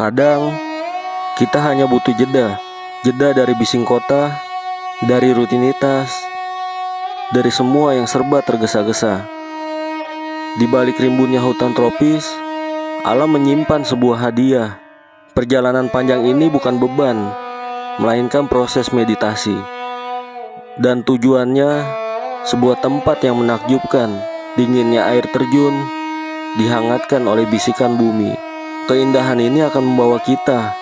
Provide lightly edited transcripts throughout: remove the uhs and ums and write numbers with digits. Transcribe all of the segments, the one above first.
Kadang kita hanya butuh jeda dari bising kota, dari rutinitas, dari semua yang serba tergesa-gesa. Di balik rimbunnya hutan tropis, alam menyimpan sebuah hadiah. Perjalanan panjang ini bukan beban, melainkan proses meditasi. Dan tujuannya, sebuah tempat yang menakjubkan, dinginnya air terjun, dihangatkan oleh bisikan bumi. Keindahan ini akan membawa kita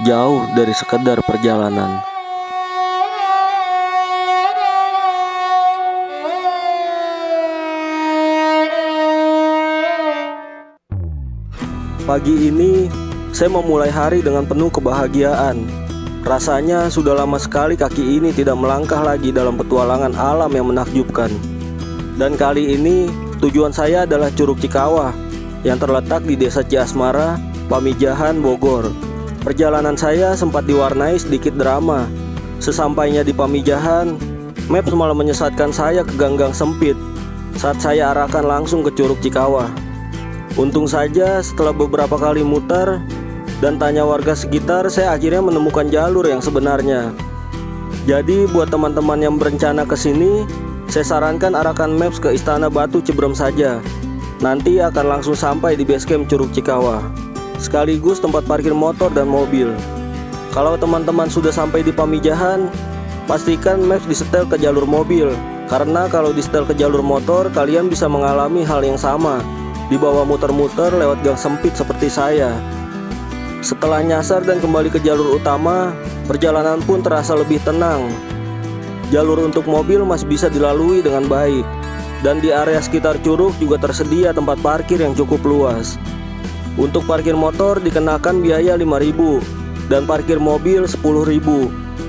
jauh dari sekedar perjalanan. Pagi ini, saya memulai hari dengan penuh kebahagiaan. Rasanya sudah lama sekali kaki ini tidak melangkah lagi dalam petualangan alam yang menakjubkan. Dan kali ini, tujuan saya adalah Curug Cikawah yang terletak di Desa Ciasmara, Pamijahan, Bogor. Perjalanan saya sempat diwarnai sedikit drama. Sesampainya di Pamijahan, Maps malah menyesatkan saya ke ganggang sempit saat saya arahkan langsung ke Curug Cikawah. Untung saja setelah beberapa kali muter dan tanya warga sekitar, saya akhirnya menemukan jalur yang sebenarnya. Jadi buat teman-teman yang berencana ke sini, saya sarankan arahkan Maps ke Istana Batu Cebrem saja. Nanti akan langsung sampai di basecamp Curug Cikawah, sekaligus tempat parkir motor dan mobil. Kalau teman-teman sudah sampai di Pamijahan, pastikan Maps disetel ke jalur mobil, karena kalau disetel ke jalur motor, kalian bisa mengalami hal yang sama, dibawa muter-muter lewat gang sempit seperti saya. Setelah nyasar dan kembali ke jalur utama, perjalanan pun terasa lebih tenang. Jalur untuk mobil masih bisa dilalui dengan baik, dan di area sekitar curug juga tersedia tempat parkir yang cukup luas. Untuk parkir motor dikenakan biaya 5.000 dan parkir mobil 10.000.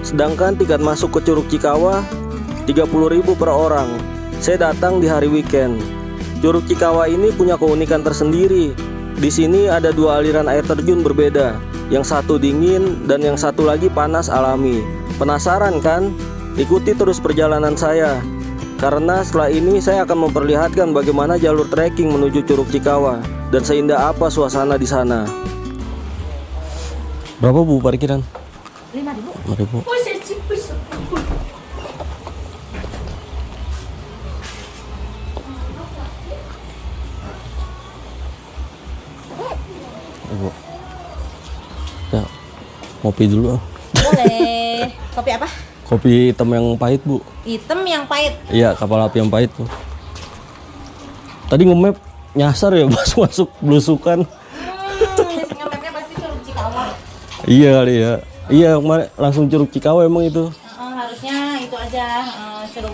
Sedangkan tiket masuk ke Curug Cikawah 30.000 per orang. Saya datang di hari weekend. Curug Cikawah ini punya keunikan tersendiri. Di sini ada dua aliran air terjun berbeda, yang satu dingin dan yang satu lagi panas alami. Penasaran kan? Ikuti terus perjalanan saya, karena setelah ini saya akan memperlihatkan bagaimana jalur trekking menuju Curug Cikawah dan seindah apa suasana di sana. Berapa Bu parkiran? 5.000. 5.000. Bu. Ya, kopi dulu. Boleh. Kopi apa? Kopi hitam yang pahit Bu. Hitam yang pahit? Iya, kapal api yang pahit Bu. Tadi nge-map nyasar ya, masuk belusukan. Nge-mapnya pasti Curug Cikawah. Iya kali ya. Iya, kemarin langsung Curug Cikawah emang itu. Harusnya itu aja, Curug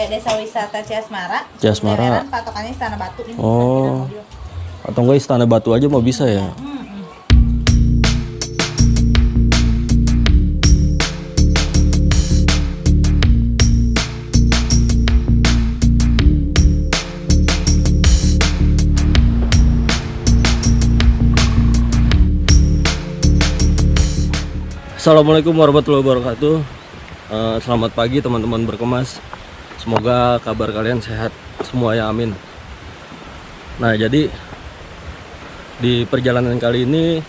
Desa Wisata Ciasmara. Ciasmara. Patokannya Istana Batu ini. Oh. Atau enggak Istana Batu aja mau bisa ya? Assalamualaikum warahmatullahi wabarakatuh. Selamat pagi teman-teman berkemas. Semoga kabar kalian sehat semua ya, amin. Nah, jadi di perjalanan kali ini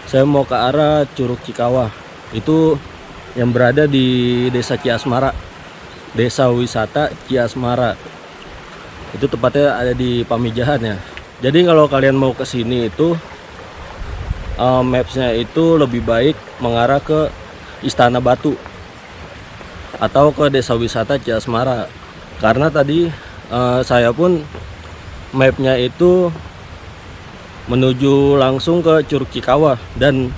saya mau ke arah Curug Cikawah. Itu yang berada di Desa Ciasmara, Desa Wisata Ciasmara. Itu tepatnya ada di Pamijahan ya. Jadi kalau kalian mau ke sini itu mapsnya itu lebih baik mengarah ke Istana Batu atau ke Desa Wisata Ciasmara, karena tadi saya pun mapnya itu menuju langsung ke Curug Cikawah dan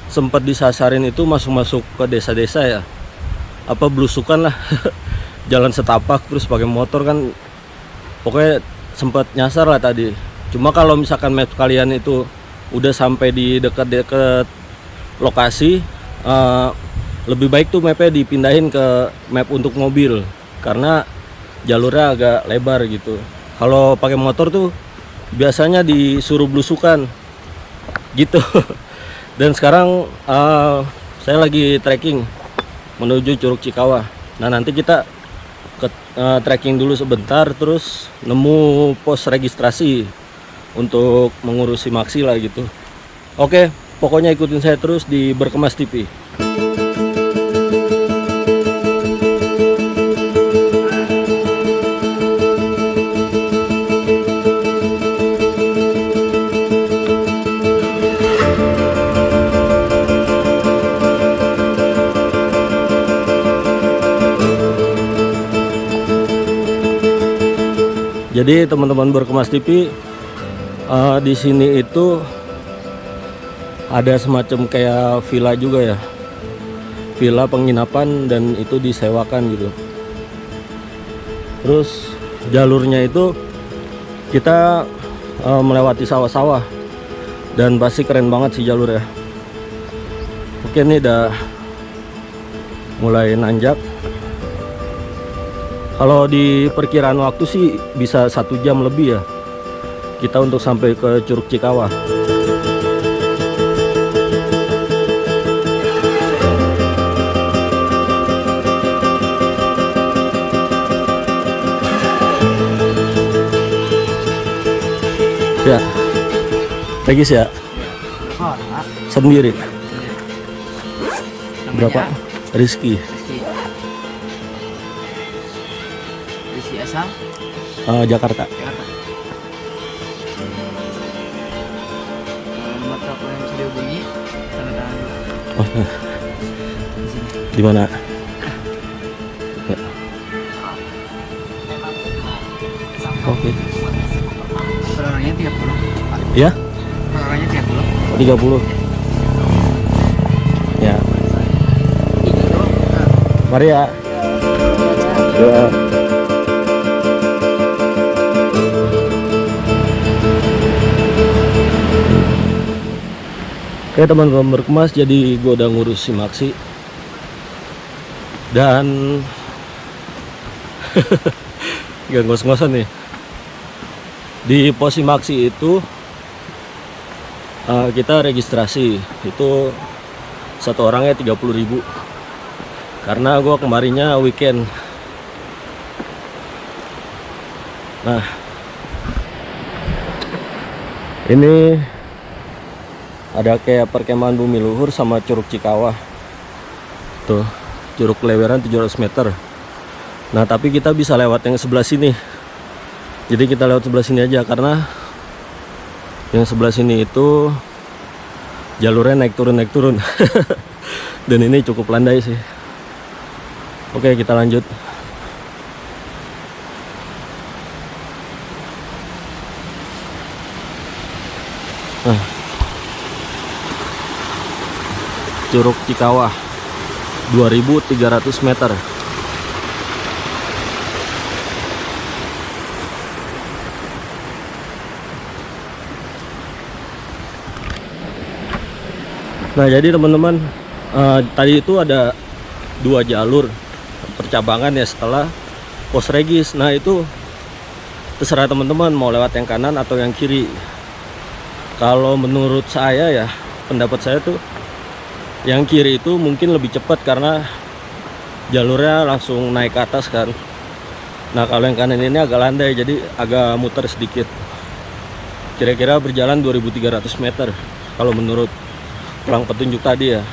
sempat disasarin itu masuk ke desa-desa ya, apa belusukan lah. Jalan setapak terus pakai motor kan, pokoknya sempat nyasar lah tadi. Cuma kalau misalkan map kalian itu udah sampai di dekat-dekat lokasi, lebih baik tuh mapnya dipindahin ke map untuk mobil, karena jalurnya agak lebar gitu. Kalau pakai motor tuh biasanya disuruh belusukan gitu. Dan sekarang saya lagi trekking menuju Curug Cikawah. Nah, nanti kita ke trekking dulu sebentar, terus nemu pos registrasi untuk mengurusi maksi lah gitu. Oke, pokoknya ikutin saya terus di Berkemas TV. Jadi teman-teman Berkemas TV, di sini itu ada semacam kayak villa juga ya, villa penginapan, dan itu disewakan gitu. Terus jalurnya itu kita melewati sawah-sawah, dan pasti keren banget sih jalur ya. Oke, ini udah mulai nanjak. Kalau di perkiraan waktu sih bisa 1 jam lebih ya kita untuk sampai ke Curug Cikawah. Ya, Regis ya? Sendiri. Berapa? Rizky. Rizky asal Jakarta. Jakarta. Nomor telepon yang bisa dihubungi tanda tangan dulu. Oh, Di sini. di mana? Ya. Oke. Per orangnya 30. Ya? Per orangnya 30. 30. Ya. Mari ya. Ya. Oke teman-teman Berkemas, jadi gue udah ngurus si Maxi dan gak ngos-ngosan nih di pos si Maxi itu. Kita registrasi itu satu orangnya 30.000 karena gue kemarinnya weekend. Nah, ini ada kayak perkemahan bumi luhur sama Curug Cikawah tuh, curug leweran 700 meter. Nah tapi kita bisa lewat yang sebelah sini, jadi kita lewat sebelah sini aja karena yang sebelah sini itu jalurnya naik turun dan ini cukup landai sih. Oke, kita lanjut. Nah, Curug Cikawah 2300 meter. Nah jadi teman-teman, tadi itu ada 2 jalur percabangan ya setelah pos Regis. Nah itu terserah teman-teman mau lewat yang kanan atau yang kiri. Kalau menurut saya ya, pendapat saya tuh yang kiri itu mungkin lebih cepat karena jalurnya langsung naik ke atas kan. Nah kalau yang kanan ini agak landai, jadi agak muter sedikit. Kira-kira berjalan 2300 meter kalau menurut kurang petunjuk tadi ya.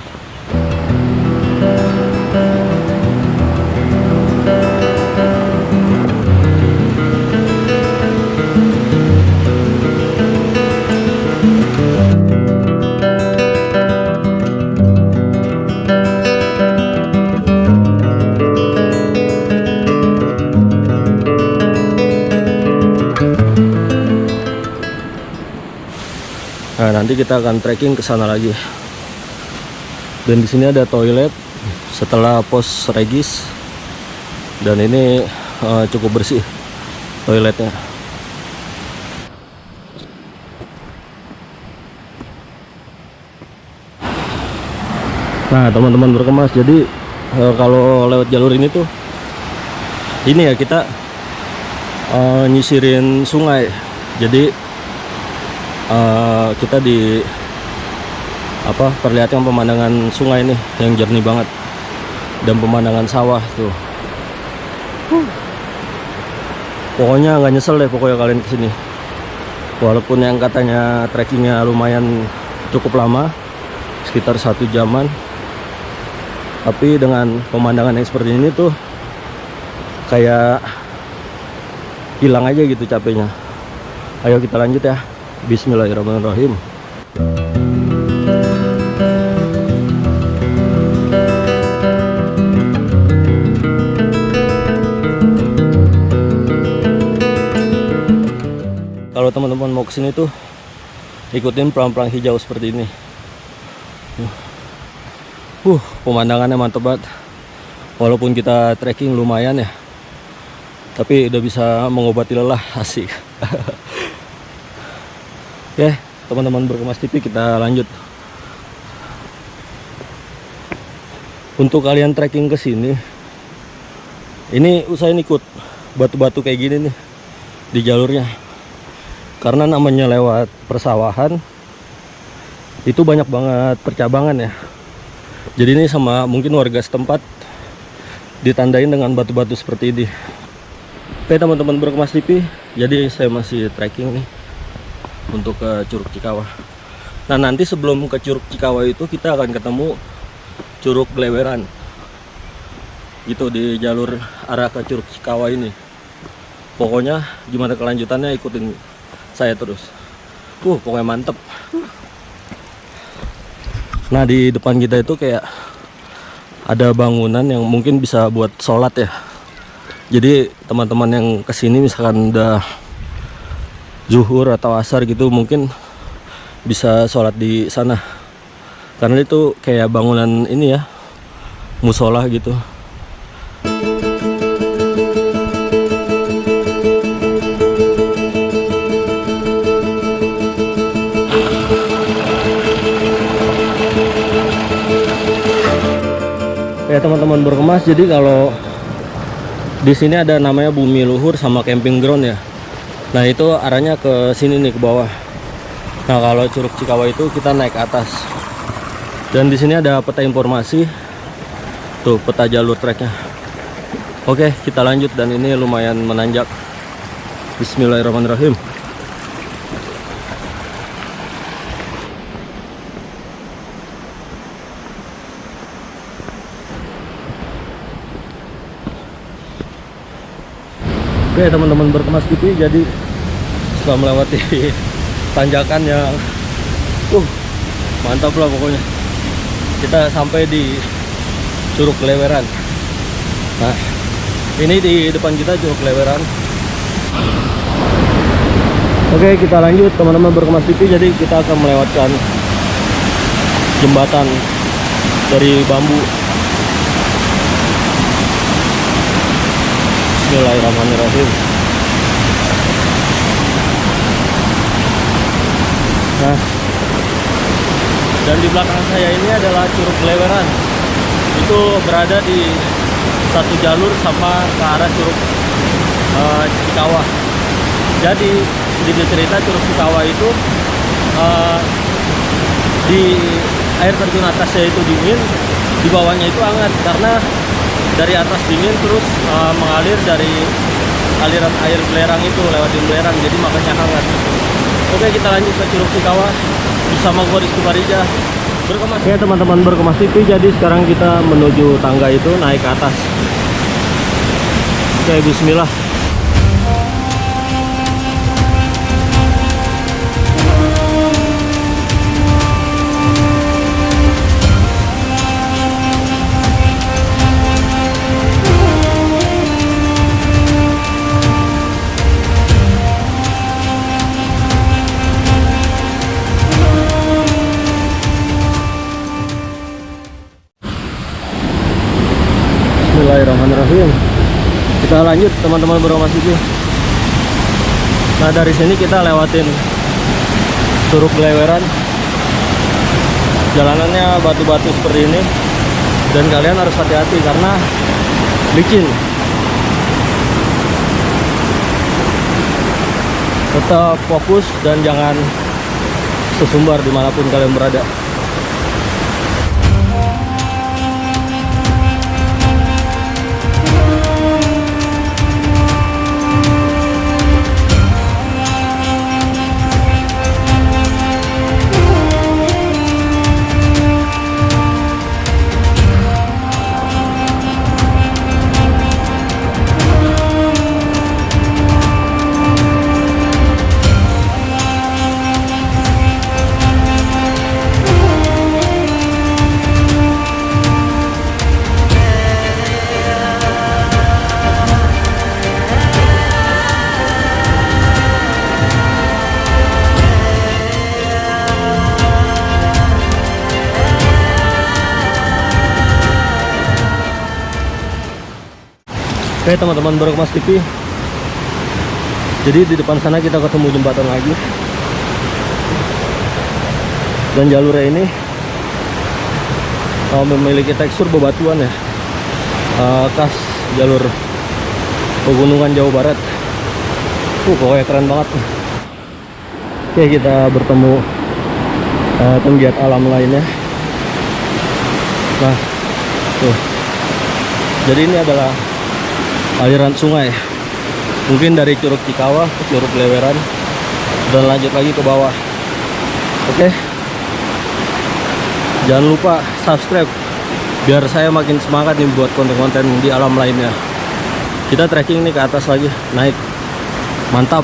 Nah, nanti kita akan trekking ke sana lagi. Dan di sini ada toilet setelah pos Regis. Dan ini cukup bersih toiletnya. Nah, teman-teman Berkemas, jadi kalau lewat jalur ini tuh ini ya, kita nyisirin sungai. Jadi kita di perlihatkan pemandangan sungai nih yang jernih banget dan pemandangan sawah tuh. Pokoknya nggak nyesel deh pokoknya kalian kesini, walaupun yang katanya trekkingnya lumayan cukup lama, sekitar 1 jaman. Tapi dengan pemandangan yang seperti ini tuh kayak hilang aja gitu capeknya. Ayo kita lanjut ya. Bismillahirrahmanirrahim. Kalau teman-teman mau kesini tuh ikutin pelang-pelang hijau seperti ini. Pemandangannya mantep banget. Walaupun kita trekking lumayan ya, tapi udah bisa mengobati lelah, asik. Oke, teman-teman Berkemas TV, kita lanjut. Untuk kalian trekking ke sini, ini usahain ikut batu-batu kayak gini nih di jalurnya. Karena namanya lewat persawahan, itu banyak banget percabangan ya. Jadi ini sama mungkin warga setempat ditandain dengan batu-batu seperti ini. Oke teman-teman Berkemas TV, jadi saya masih trekking nih untuk ke Curug Cikawah. Nah nanti sebelum ke Curug Cikawah itu kita akan ketemu Curug Gleweran, gitu di jalur arah ke Curug Cikawah ini. Pokoknya gimana kelanjutannya ikutin saya terus. Pokoknya mantep. Nah di depan kita itu kayak ada bangunan yang mungkin bisa buat sholat ya. Jadi teman-teman yang kesini misalkan udah zuhur atau asar gitu, mungkin bisa sholat di sana. Karena itu kayak bangunan ini ya, musola gitu. Ya teman-teman Berkemas, jadi kalau di sini ada namanya Bumi Luhur sama camping ground ya. Nah itu arahnya ke sini nih, ke bawah. Nah kalau Curug Cikawah itu kita naik ke atas. Dan di sini ada peta informasi, tuh peta jalur treknya. Oke kita lanjut, dan ini lumayan menanjak. Bismillahirrahmanirrahim. Oke teman-teman Berkemas TV, jadi setelah melewati tanjakan yang mantap lah pokoknya, kita sampai di Curug Gleweran. Nah ini di depan kita Curug Gleweran. Oke kita lanjut teman-teman Berkemas TV, jadi kita akan melewatkan jembatan dari bambu. Bismillahirrahmanirrahim. Nah, dan di belakang saya ini adalah Curug Gleweran. Itu berada di satu jalur sama ke arah Curug Cikawah. Jadi sedikit cerita, Curug Cikawah itu di air terjun atasnya itu dingin, di bawahnya itu hangat karena dari atas dingin terus mengalir dari aliran air belerang itu lewatin belerang, jadi makanya hangat. Oke kita lanjut ke Curug Cikawah bersama gua Rizky Parija Berkemas. Oke teman-teman Berkemas TV, jadi sekarang kita menuju tangga itu, naik ke atas. Oke bismillah. Bismillahirrahmanirrahim. Kita lanjut teman-teman Berkemas TV. Nah dari sini kita lewatin Curug Gleweran. Jalanannya batu-batu seperti ini, dan kalian harus hati-hati karena licin. Tetap fokus dan jangan sesumbar dimanapun kalian berada. Oke teman-teman Berkemas TV, jadi di depan sana kita ketemu jembatan lagi, dan jalurnya ini memiliki tekstur bebatuan ya, khas jalur pegunungan Jawa Barat. Pokoknya keren banget. Oke, kita bertemu penggiat alam lainnya. Nah tuh, jadi ini adalah aliran sungai, mungkin dari Curug Cikawah ke Curug Leweran dan lanjut lagi ke bawah. Oke, jangan lupa subscribe biar saya makin semangat nih buat konten-konten di alam lainnya. Kita trekking nih ke atas lagi, naik, mantap.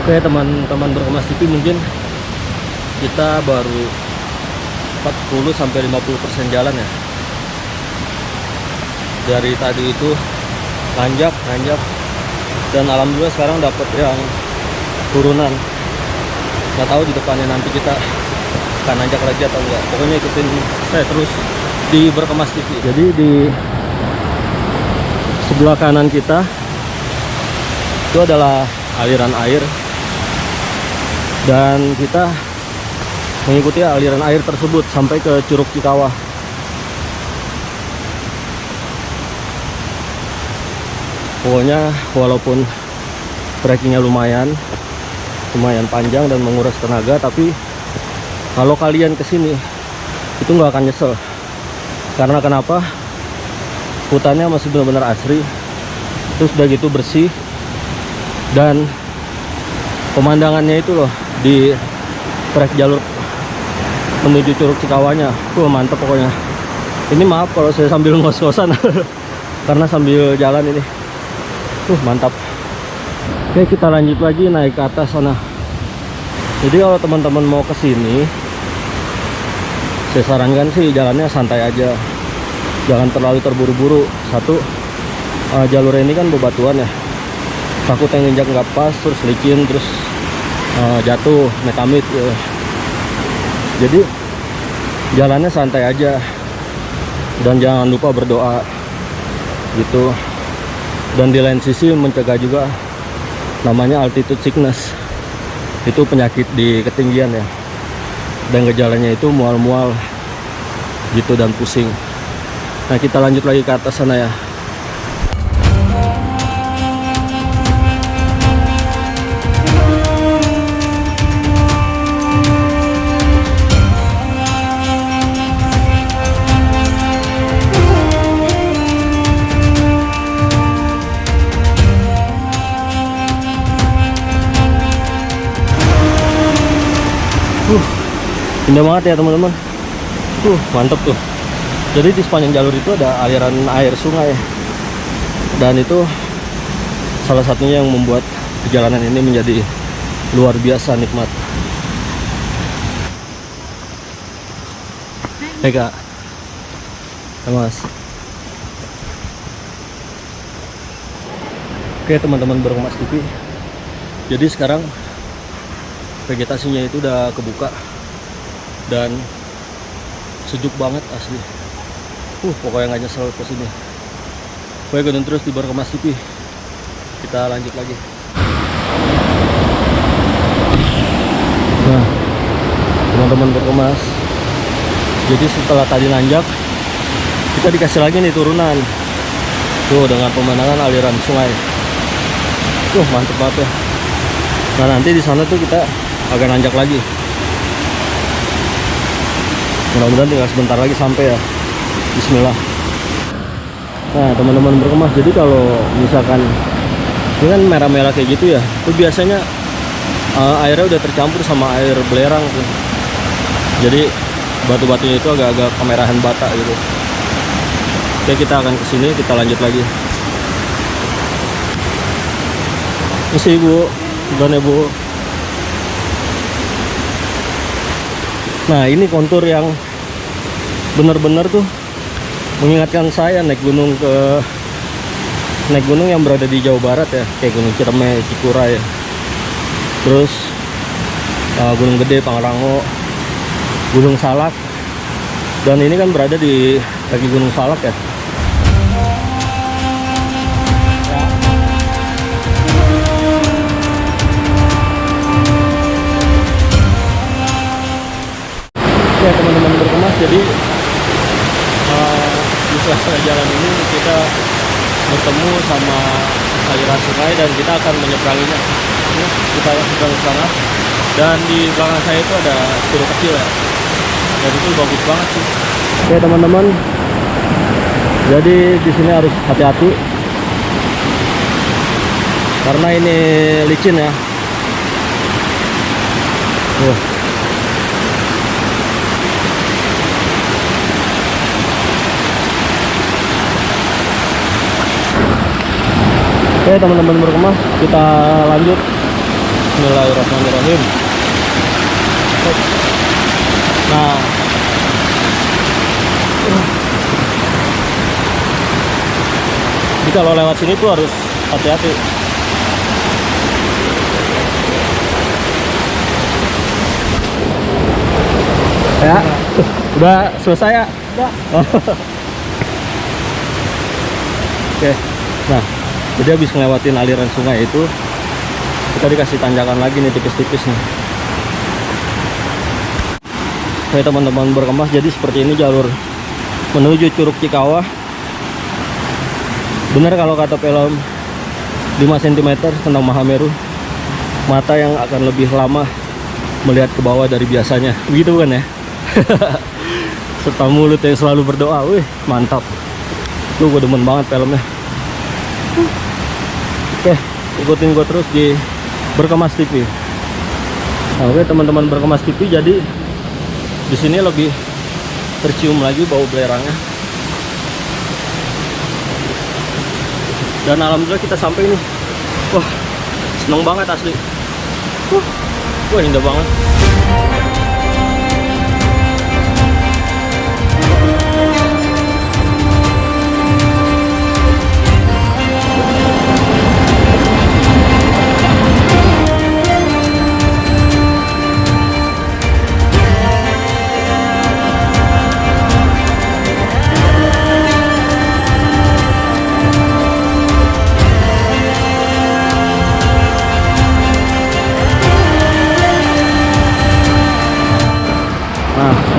Oke teman-teman Berkemas TV, mungkin kita baru 40-50% jalan ya. Dari tadi itu nanjak, dan alhamdulillah sekarang dapat yang turunan. Nggak tahu di depannya nanti kita akan nanjak lagi atau enggak. Pokoknya ikutin saya terus di Berkemas TV. Jadi di sebelah kanan kita itu adalah aliran air, dan kita mengikuti aliran air tersebut sampai ke Curug Cikawah. Pokoknya walaupun trekkingnya lumayan panjang dan menguras tenaga, tapi kalau kalian kesini itu nggak akan nyesel. Karena kenapa? Hutannya masih benar-benar asri, terus udah gitu bersih, dan pemandangannya itu loh di trek jalur menuju Curug Cikawahnya, mantap pokoknya. Ini maaf kalau saya sambil ngos-ngosan karena sambil jalan ini, mantap. Oke, kita lanjut lagi naik ke atas sana. Jadi kalau teman-teman mau ke sini, saya sarankan sih jalannya santai aja, jangan terlalu terburu-buru. Satu, jalur ini kan bebatuan ya, takut yang injak nggak pas, terus licin, terus jatuh, metamit ya. Jadi jalannya santai aja, dan jangan lupa berdoa gitu. Dan di lain sisi mencegah juga namanya altitude sickness, itu penyakit di ketinggian ya, dan gejalanya itu mual-mual gitu dan pusing. Nah, kita lanjut lagi ke atas sana ya. Indah banget ya teman-teman. Mantep tuh. Jadi di sepanjang jalur itu ada aliran air sungai, dan itu salah satunya yang membuat perjalanan ini menjadi luar biasa nikmat. Hei Kak, Mas. Oke teman-teman Berkemas TV, jadi sekarang vegetasinya itu udah kebuka dan sejuk banget asli. Pokoknya nggak nyesel kesini. Pokoknya ikutin terus di Berkemas TV. Kita lanjut lagi. Nah teman-teman Berkemas, jadi setelah tadi nanjak, kita dikasih lagi nih turunan tuh dengan pemandangan aliran sungai. Mantep banget ya. Nah nanti di sana tuh kita agak nanjak lagi. Mudah-mudahan tinggal sebentar lagi sampai ya. Bismillah. Nah teman-teman Berkemas, jadi kalau misalkan ini kan merah-merah kayak gitu ya, itu biasanya airnya udah tercampur sama air belerang tuh. Jadi batu-batunya itu agak-agak kemerahan bata gitu. Oke, kita akan kesini, kita lanjut lagi. Misi Bu, bukan ya Bu. Nah, ini kontur yang benar-benar tuh mengingatkan saya naik gunung yang berada di Jawa Barat ya, kayak Gunung Ciremai, Cikura ya. Terus Gunung Gede, Pangrango, Gunung Salak. Dan ini kan berada di kaki Gunung Salak ya. Ya teman-teman berkemas, jadi di sela-sela jalan ini kita bertemu sama aliran sungai dan kita akan menyeberanginya. Ini kita seberang ke sana, dan di belakang saya itu ada curug kecil ya, dan itu bagus banget sih. Oke teman-teman, jadi di sini harus hati-hati karena ini licin ya. Oke teman-teman berkemas, kita lanjut. Bismillahirrahmanirrahim. Nah, jadi kalau lewat sini tuh harus hati-hati. Ya, udah selesai ya? Udah. Oke, nah. Jadi habis ngelewatin aliran sungai itu, kita dikasih tanjakan lagi nih tipis-tipis nih. Oke teman-teman berkemas, jadi seperti ini jalur menuju Curug Cikawah. Benar kalau kata film 5 cm tentang Mahameru, mata yang akan lebih lama melihat ke bawah dari biasanya. Begitu kan ya? Serta mulut yang selalu berdoa. Wih, mantap. Tuh gue demen banget filmnya. Oke, ikutin gue terus di Berkemas TV. Nah, oke teman-teman Berkemas TV, jadi di sini lebih tercium lagi bau belerangnya. Dan alhamdulillah kita sampai nih. Wah, seneng banget asli. Wah, indah banget.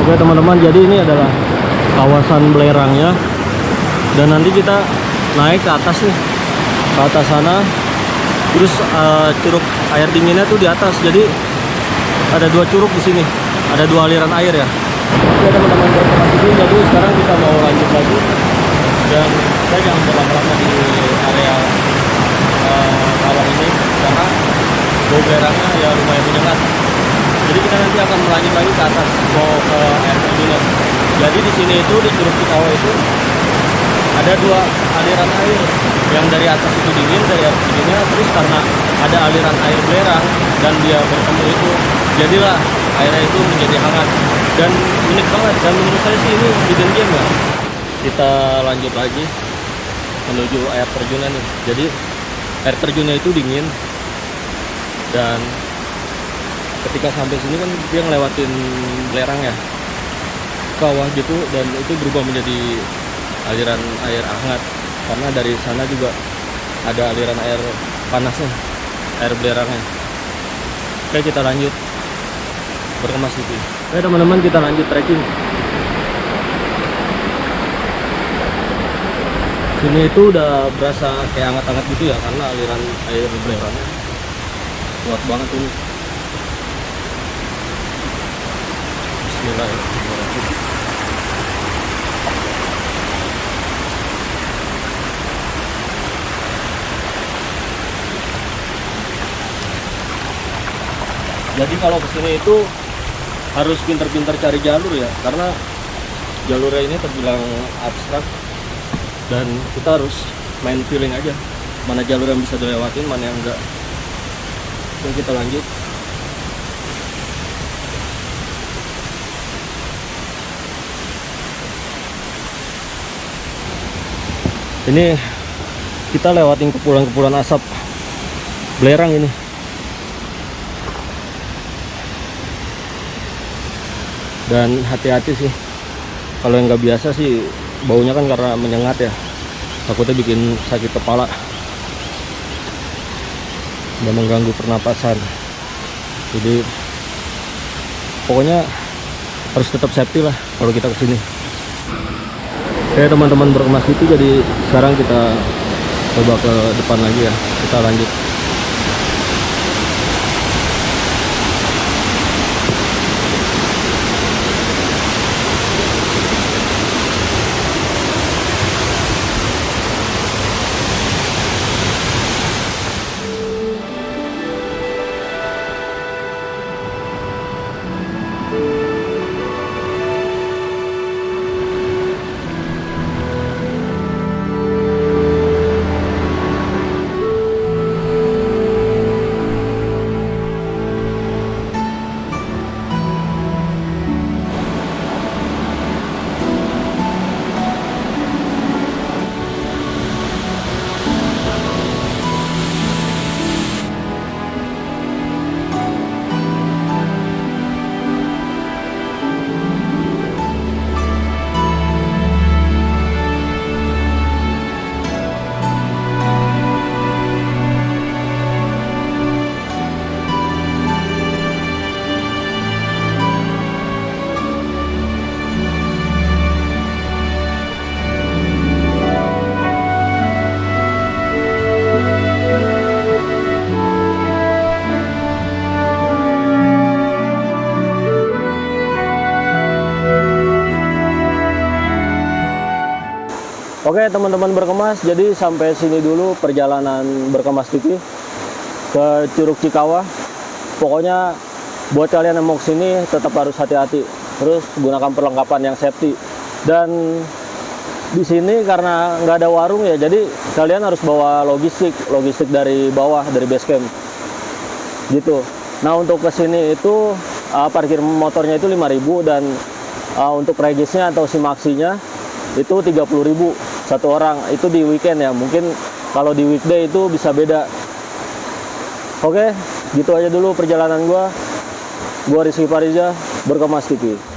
Oke teman-teman, jadi ini adalah kawasan belerangnya, dan nanti kita naik ke atas nih, ke atas sana. Terus curug air dinginnya tuh di atas, jadi ada 2 curug di sini, ada 2 aliran air ya. Oke teman-teman berkemas ini, jadi sekarang kita mau lanjut lagi, dan kita jangan berlama-lama di area kawah ini karena bau belerangnya ya lumayan menyengat. Jadi kita nanti akan melanjut lagi ke atas, mau ke air terjunnya. Jadi di sini itu di Curug Cikawah itu ada 2 aliran air, yang dari atas itu dingin dari air dinginnya, terus karena ada aliran air belerang dan dia bertemu itu, jadilah airnya itu menjadi hangat dan unik banget. Dan menurut saya sih ini hidden gem ya. Kita lanjut lagi menuju air terjunnya nih. Jadi air terjunnya itu dingin, dan ketika sampai sini kan dia ngelewatin belerang ya, kawah gitu, dan itu berubah menjadi aliran air hangat karena dari sana juga ada aliran air panasnya, air belerangnya. Oke, kita lanjut Berkemas TV. Oke teman-teman, kita lanjut trekking. Sini itu udah berasa kayak hangat-hangat gitu ya, karena aliran air belerangnya kuat banget ini. Bismillahirrahmanirrahim. Jadi kalau kesini itu harus pintar-pintar cari jalur ya, karena jalurnya ini terbilang abstrak dan kita harus main feeling aja, mana jalur yang bisa dilewatin, mana yang enggak. Oke, kita lanjut. Ini kita lewatin kepulan-kepulan asap belerang ini. Dan hati-hati sih, kalau yang nggak biasa sih baunya kan karena menyengat ya, takutnya bikin sakit kepala dan mengganggu pernapasan. Jadi pokoknya harus tetap safety lah kalau kita kesini. Oke teman-teman berkemas itu, jadi sekarang kita coba ke depan lagi ya, kita lanjut. Oke teman-teman berkemas, jadi sampai sini dulu perjalanan berkemas TV ke Curug Cikawa. Pokoknya buat kalian yang mau kesini tetap harus hati-hati, terus gunakan perlengkapan yang safety. Dan di sini karena nggak ada warung ya, jadi kalian harus bawa logistik dari bawah, dari base camp gitu. Nah untuk kesini itu parkir motornya itu 5.000, dan untuk regisnya atau simaksinya itu 30.000 satu orang. Itu di weekend ya, mungkin kalau di weekday itu bisa beda. Oke, gitu aja dulu perjalanan gua Rizky Fariza, Berkemas TV.